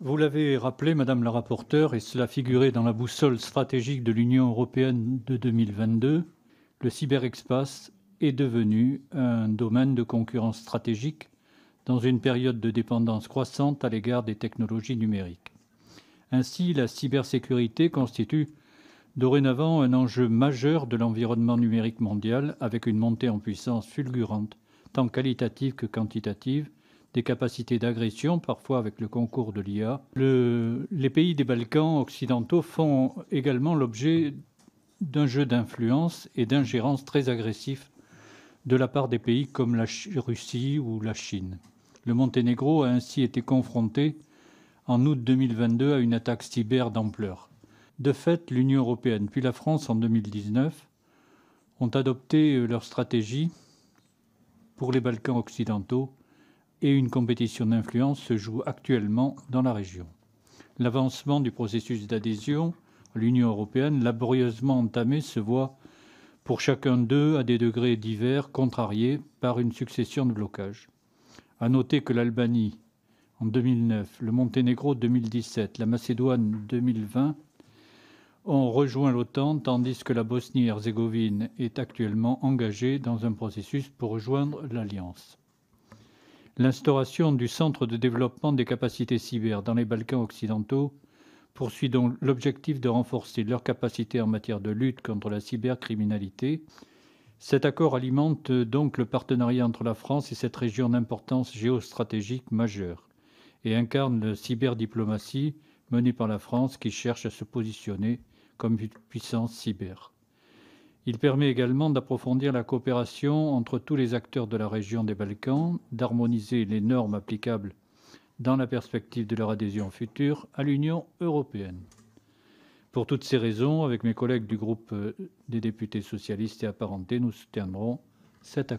Vous l'avez rappelé, Madame la rapporteure, et cela figurait dans la boussole stratégique de l'Union européenne de 2022, le cyberespace est devenu un domaine de concurrence stratégique dans une période de dépendance croissante à l'égard des technologies numériques. Ainsi, la cybersécurité constitue dorénavant un enjeu majeur de l'environnement numérique mondial, avec une montée en puissance fulgurante, tant qualitative que quantitative, des capacités d'agression, parfois avec le concours de l'IA. Les pays des Balkans occidentaux font également l'objet d'un jeu d'influence et d'ingérence très agressif de la part des pays comme la Russie ou la Chine. Le Monténégro a ainsi été confronté en août 2022 à une attaque cyber d'ampleur. De fait, l'Union européenne puis la France en 2019 ont adopté leur stratégie pour les Balkans occidentaux et une compétition d'influence se joue actuellement dans la région. L'avancement du processus d'adhésion à l'Union européenne, laborieusement entamé, se voit pour chacun d'eux à des degrés divers, contrariés par une succession de blocages. À noter que l'Albanie en 2009, le Monténégro 2017, la Macédoine 2020 ont rejoint l'OTAN, tandis que la Bosnie-Herzégovine est actuellement engagée dans un processus pour rejoindre l'Alliance. L'instauration du Centre de développement des capacités cyber dans les Balkans occidentaux poursuit donc l'objectif de renforcer leurs capacités en matière de lutte contre la cybercriminalité. Cet accord alimente donc le partenariat entre la France et cette région d'importance géostratégique majeure et incarne la cyberdiplomatie menée par la France qui cherche à se positionner comme une puissance cyber. Il permet également d'approfondir la coopération entre tous les acteurs de la région des Balkans, d'harmoniser les normes applicables dans la perspective de leur adhésion future à l'Union européenne. Pour toutes ces raisons, avec mes collègues du groupe des députés socialistes et apparentés, nous soutiendrons cet accord.